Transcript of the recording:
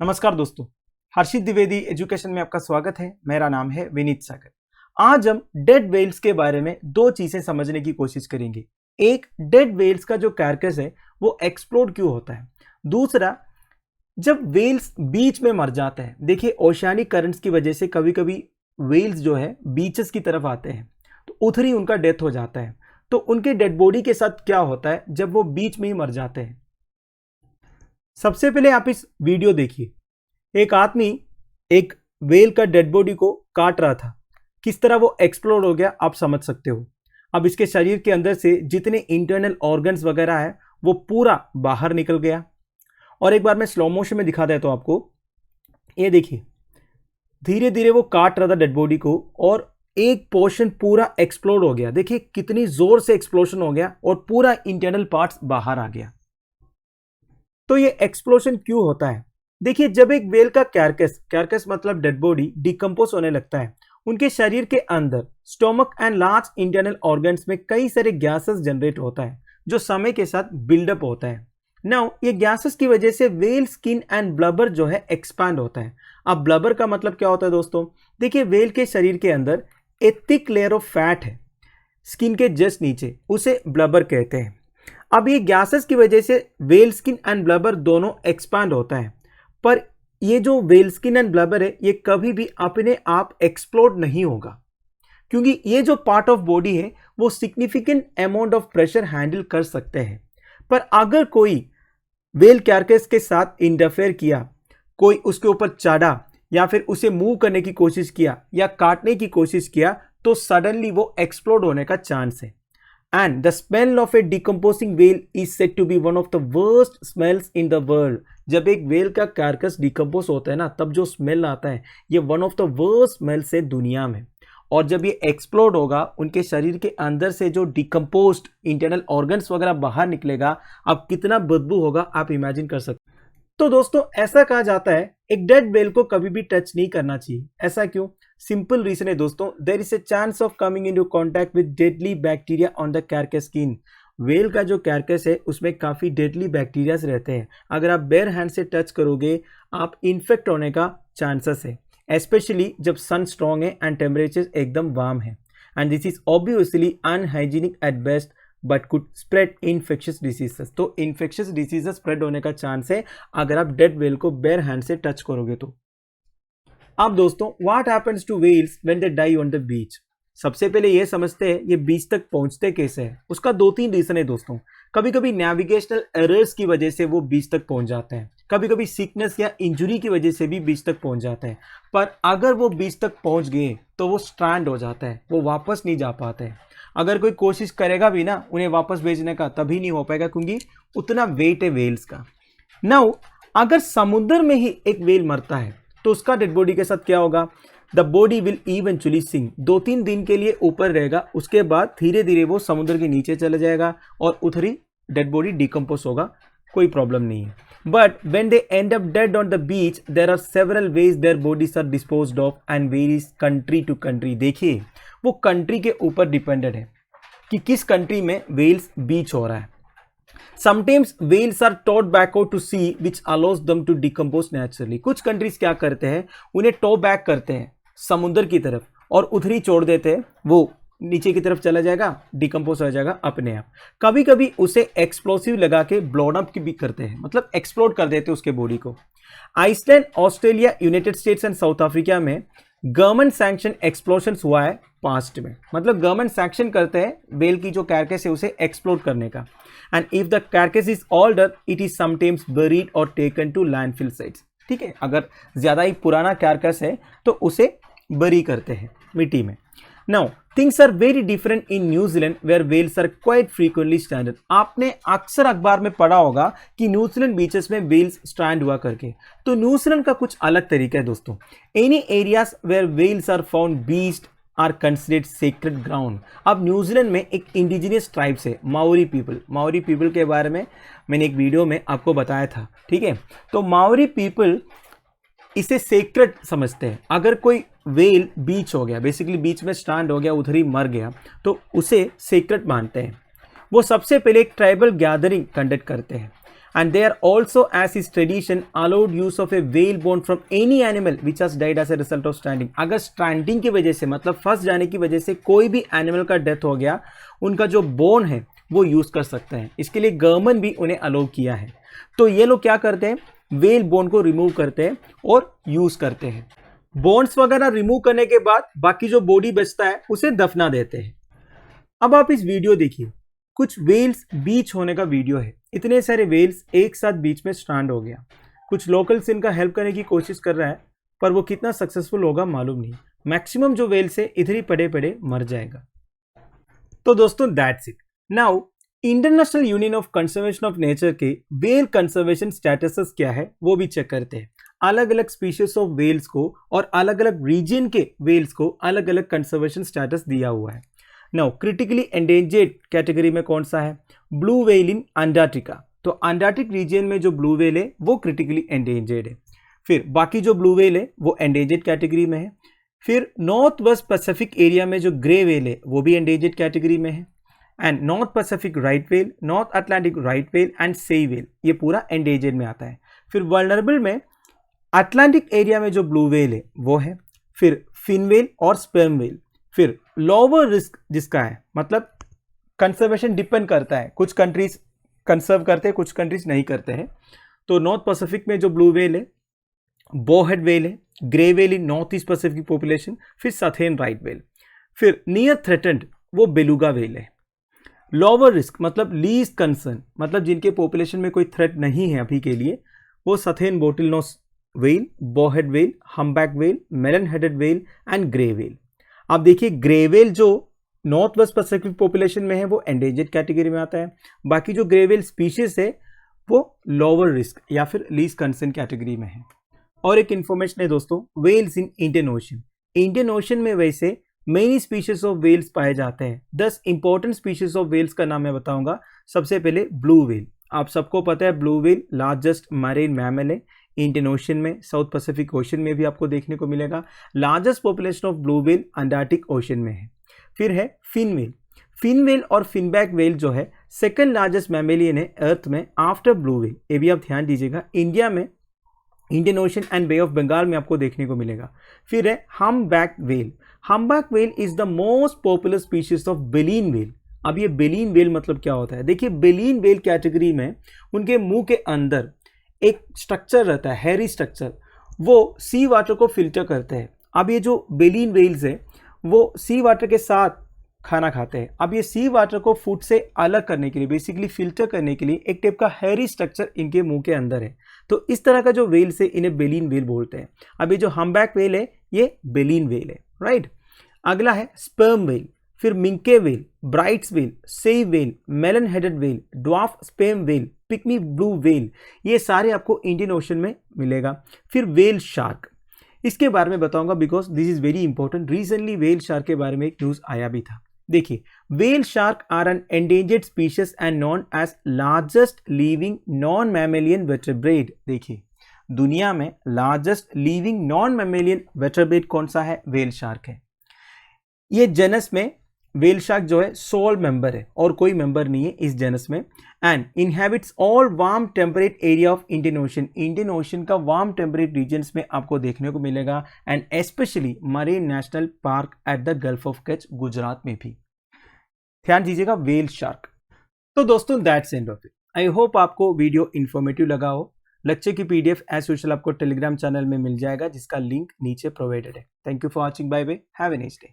नमस्कार दोस्तों, हर्षित द्विवेदी एजुकेशन में आपका स्वागत है। मेरा नाम है विनीत सागर। आज हम डेड वेल्स के बारे में दो चीजें समझने की कोशिश करेंगे। एक, डेड वेल्स का जो कैरकस है वो एक्सप्लोड क्यों होता है। दूसरा, जब वेल्स बीच में मर जाते हैं, देखिए ओशियानिक करंट्स की वजह से कभी कभी वेल्स जो है बीचेस की तरफ आते हैं तो उधर ही उनका डेथ हो जाता है। तो उनके डेड बॉडी के साथ क्या होता है जब वो बीच में ही मर जाते हैं। सबसे पहले आप इस वीडियो देखिए। एक आदमी एक वेल का डेड बॉडी को काट रहा था, किस तरह वो एक्सप्लोड हो गया आप समझ सकते हो। अब इसके शरीर के अंदर से जितने इंटरनल ऑर्गन्स वगैरह है वो पूरा बाहर निकल गया। और एक बार मैं स्लो मोशन में दिखा देता हूं आपको। ये देखिए, धीरे धीरे वो काट रहा था डेड बॉडी को और एक पोर्शन पूरा एक्सप्लोड हो गया। देखिए कितनी जोर से एक्सप्लोजन हो गया और पूरा इंटरनल पार्ट्स बाहर आ गया। तो ये एक्सप्लोजन क्यों होता है? देखिए, जब एक वेल का कैरकस मतलब डेड बॉडी डिकम्पोज होने लगता है, उनके शरीर के अंदर stomach and large internal organs में कई सारे गैसेस जनरेट होता है जो समय के साथ बिल्डअप होता है। नाउ ये गैसेस की वजह से वेल स्किन एंड ब्लबर जो है एक्सपैंड होता है। अब ब्लबर का मतलब क्या होता है दोस्तों? देखिए, वेल के शरीर के अंदर एक थिक लेयर ऑफ फैट है स्किन के जस्ट नीचे, उसे ब्लबर कहते हैं। अब ये गैसेस की वजह से वेल स्किन एंड ब्लबर दोनों एक्सपैंड होता है, पर ये जो वेल स्किन एंड ब्लबर है ये कभी भी अपने आप एक्सप्लोड नहीं होगा, क्योंकि ये जो पार्ट ऑफ बॉडी है वो significant amount of pressure handle कर सकते हैं। पर अगर कोई वेल कैरकस के साथ इंटरफेयर किया, कोई उसके ऊपर चढ़ा या फिर उसे मूव करने की कोशिश किया या काटने की कोशिश किया, तो सडनली वो एक्सप्लोड होने का चांस है। And the smell of a decomposing whale is said to be one of the worst smells in the world. जब एक वेल का कार्कस डिकम्पोज होता है ना, तब जो स्मेल आता है ये one of the worst smells है दुनिया में। और जब ये एक्सप्लोड होगा, उनके शरीर के अंदर से जो डिकम्पोज्ड इंटरनल ऑर्गन्स वगैरह बाहर निकलेगा, अब कितना बदबू होगा आप इमेजिन कर सकते। तो दोस्तों, ऐसा कहा जाता है एक डेड वेल को कभी भी टच नहीं करना चाहिए। ऐसा क्यों? सिंपल रीजन है दोस्तों, there is a chance of coming into contact with deadly bacteria on the carcass skin. Well का जो कैरकस है उसमें काफ़ी डेडली बैक्टीरियाज रहते हैं। अगर आप बेयर हैंड से टच करोगे, आप इन्फेक्ट होने का चांसेस है, स्पेशली जब सन स्ट्रॉन्ग है एंड टेम्परेचर एकदम वार्म है। And this is obviously unhygienic at best but could spread infectious diseases. तो इन्फेक्शियस डिसीजेस स्प्रेड होने का चांस है अगर आप डेड वेल को बेयर हैंड से टच करोगे तो। अब दोस्तों, what happens to whales when they die on the beach? सबसे पहले ये समझते हैं ये बीच तक पहुंचते कैसे हैं। उसका दो तीन रीजन है दोस्तों। कभी कभी नेविगेशनल एरर्स की वजह से वो बीच तक पहुंच जाते हैं, कभी कभी सिकनेस या इंजुरी की वजह से भी बीच तक पहुंच जाते हैं। पर अगर वो बीच तक पहुंच गए तो वो स्ट्रैंड हो जाता है, वो वापस नहीं जा पाते हैं। अगर कोई कोशिश करेगा भी ना उन्हें वापस भेजने का, तभी नहीं हो पाएगा क्योंकि उतना वेट है वेल्स का। नाउ अगर समुद्र में ही एक वेल मरता है तो उसका डेड बॉडी के साथ क्या होगा? The body will eventually sink. 2-3 दिन के लिए ऊपर रहेगा, उसके बाद धीरे धीरे वो समुद्र के नीचे चला जाएगा और उधर ही डेड बॉडी डिकम्पोज होगा, कोई प्रॉब्लम नहीं है। But when they end up dead on the beach, there are several ways their bodies are disposed of and varies country to country. देखिए, वो कंट्री के ऊपर डिपेंडेंट है कि किस कंट्री में वेल्स बीच हो रहा है। Sometimes whales are towed back out to sea, which allows them to decompose naturally. कुछ कंट्रीज क्या करते हैं, उन्हें टो बैक करते हैं समुद्र की तरफ और उधर ही छोड़ देते हैं, वो नीचे की तरफ चला जाएगा, डिकम्पोज हो जाएगा अपने आप। कभी कभी उसे एक्सप्लोसिव लगा के ब्लोन अप भी करते हैं, मतलब एक्सप्लोड कर देते हैं उसके बॉडी को। Iceland, Australia, United States and South Africa में गवर्नमेंट सैंक्शन एक्सप्लोशन हुआ है पास्ट में, मतलब गवर्नमेंट सैंक्शन करते हैं वेल की जो कैरकस है उसे एक्सप्लोड करने का। And if the carcass is older, it is sometimes buried और टेकन टू लैंडफिल साइट्स। ठीक है, अगर ज्यादा ही पुराना कैरकस है तो उसे बरी करते हैं मिट्टी में। Now things are very different in New Zealand where whales are quite frequently stranded. आपने अक्सर अखबार में पढ़ा होगा कि न्यूजीलैंड बीचेस में वेल्स स्ट्रैंड हुआ करके। तो न्यूजीलैंड का कुछ अलग तरीका है दोस्तों। Any areas where whales are found beached are considered sacred ground. अब न्यूजीलैंड में एक इंडिजिनियस ट्राइब्स है, माओरी पीपल। माओरी पीपल के बारे में मैंने एक वीडियो में आपको बताया था, ठीक है। तो माओरी पीपल इसे सेक्रेड समझते हैं। अगर कोई वेल बीच हो गया, बेसिकली बीच में स्ट्रैंड हो गया, उधर ही मर गया, तो उसे सेक्रेड मानते हैं। वो सबसे पहले एक ट्राइबल गैदरिंग कंडक्ट करते हैं and they are also, as is tradition, allowed use of a whale bone from any animal which has died as a result of stranding. अगर स्ट्रैंडिंग की वजह से मतलब फंस जाने की वजह से कोई भी एनिमल का डेथ हो गया, उनका जो बोन है वो यूज कर सकते हैं. इसके लिए गवर्नमेंट भी उन्हें अलाउ किया है. तो ये लोग क्या करते हैं, व्हेल बोन को रिमूव करते हैं और यूज करते हैं. बोन्स वगैरह रिमूव करने के बाद बाकी जो बॉडी बचता है उसे दफना देते हैं. अब आप इस वीडियो देखिए, कुछ वेल्स बीच होने का वीडियो है. इतने सारे वेल्स एक साथ बीच में स्ट्रैंड हो गया. कुछ लोकल्स इनका हेल्प करने की कोशिश कर रहा है, पर वो कितना सक्सेसफुल होगा मालूम नहीं. मैक्सिमम जो वेल्स है इधर ही पड़े पड़े मर जाएगा. तो दोस्तों that's it. Now international union of conservation of nature के वेल कंजर्वेशन स्टेटसेस क्या है वो भी चेक करते हैं. अलग अलग स्पीशीज ऑफ वेल्स को और अलग अलग रीजन के वेल्स को अलग अलग कंजर्वेशन स्टेटस दिया हुआ है. नाउ क्रिटिकली एंडेंजर्ड कैटेगरी में कौन सा है, ब्लू व्हेल इन अंटार्कटिका. तो अंटार्कटिक रीजन में जो ब्लू व्हेल है वो क्रिटिकली एंडेंजर्ड है. फिर बाकी जो ब्लू व्हेल है वो एंडेंजर्ड कैटेगरी में है. फिर नॉर्थ वेस्ट पैसिफिक एरिया में जो ग्रे व्हेल है वो भी एंडेंजर्ड कैटेगरी में है. And north Pacific right whale, north Atlantic right whale and सेई व्हेल ये पूरा एंडेंजर्ड में आता है. फिर वल्नरेबल में अटलांटिक एरिया में जो ब्लू व्हेल है वो है. फिर फिन व्हेल और स्पर्म व्हेल. फिर लोअर रिस्क जिसका है, मतलब कंजर्वेशन डिपेंड करता है, कुछ कंट्रीज कंजर्व करते हैं कुछ कंट्रीज नहीं करते हैं. तो नॉर्थ पैसिफिक में जो ब्लू व्हेल है, बोहेड व्हेल है, ग्रे व्हेल इन नॉर्थ ईस्ट पैसिफिक पॉपुलेशन, फिर सथेन राइट व्हेल. फिर नियर थ्रेटेंड वो बेलुगा व्हेल है. लोअर रिस्क मतलब लीस्ट कंसर्न, मतलब जिनके पॉपुलेशन में कोई थ्रेट नहीं है अभी के लिए, वो southern bottlenose whale, bowhead whale, humpback whale, melon headed whale and grey whale. आप देखिए ग्रे व्हेल जो नॉर्थ वेस्ट पैसिफिक पॉपुलेशन में है वो एंडेंजर्ड कैटेगरी में आता है. बाकी जो ग्रे व्हेल स्पीशीज है वो लोअर रिस्क या फिर लीस्ट कंसर्न कैटेगरी में है. और एक इंफॉर्मेशन है दोस्तों, whales in Indian Ocean. Indian Ocean में वैसे मेनी स्पीशीज ऑफ वेल्स पाए जाते हैं. 10 इंपॉर्टेंट स्पीशीज ऑफ वेल्स का नाम मैं बताऊंगा. सबसे पहले ब्लू व्हेल. आप सबको पता है blue whale largest marine mammal है. इंडियन ओशन में, साउथ पैसिफिक ओशन में भी आपको देखने को मिलेगा. Largest population of blue whale Antarctic ocean में है. फिर है फिन व्हेल. फिन व्हेल और फिनबैक व्हेल जो है सेकंड लार्जेस्ट मैमेलियन है अर्थ में आफ्टर ब्लू व्हेल. ये भी आप ध्यान दीजिएगा. इंडिया में Indian ocean and bay of Bengal में आपको देखने को मिलेगा. फिर है humpback whale. Humpback whale is the most popular species of baleen whale. अब ये बेलीन व्हेल मतलब क्या होता है, देखिए बेलीन व्हेल कैटेगरी में उनके मुंह के अंदर एक स्ट्रक्चर रहता है, हैरी स्ट्रक्चर, वो सी वाटर को फिल्टर करते हैं. अब ये जो बेलीन व्हेल्स है वो सी वाटर के साथ खाना खाते हैं. अब ये सी वाटर को फूड से अलग करने के लिए, बेसिकली फिल्टर करने के लिए एक टाइप का हैरी स्ट्रक्चर इनके मुंह के अंदर है. तो इस तरह का जो व्हेल्स है इन्हें बेलीन व्हेल बोलते हैं. अब ये जो हम्बैक व्हेल है ये बेलीन व्हेल है, राइट. अगला है स्पर्म व्हेल. फिर minke whale, Bryde's whale, sei whale, melon headed whale, dwarf sperm whale, pygmy blue whale, ये सारे आपको इंडियन ओशन में मिलेगा. फिर व्हेल शार्क, इसके बारे में बताऊंगा because this is very important. Recently whale shark के बारे में एक न्यूज आया भी था. देखिए whale shark are an endangered species and known as largest living non mammalian vertebrate. देखिए दुनिया में largest living non mammalian vertebrate कौन सा है, व्हेल शार्क है. ये जेनस में व्हेल शार्क जो है सोल मेंबर है और कोई मेंबर नहीं है इस जेनस में. And inhabits all warm temperate area of Indian Ocean. Indian ocean का वार्म टेम्परेट रीजन्स में आपको देखने को मिलेगा. And specially marine national park at the gulf of Kutch, Gujarat में भी. ध्यान दीजिएगा व्हेल शार्क. तो दोस्तों that's end of it. I hope आपको वीडियो इन्फॉर्मेटिव लगा हो. लेक्चर की पीडीएफ एज यूजुअल आपको टेलीग्राम चैनल में मिल जाएगा जिसका लिंक नीचे प्रोवाइडेड है. Thank you for watching. Bye bye. Have a nice day.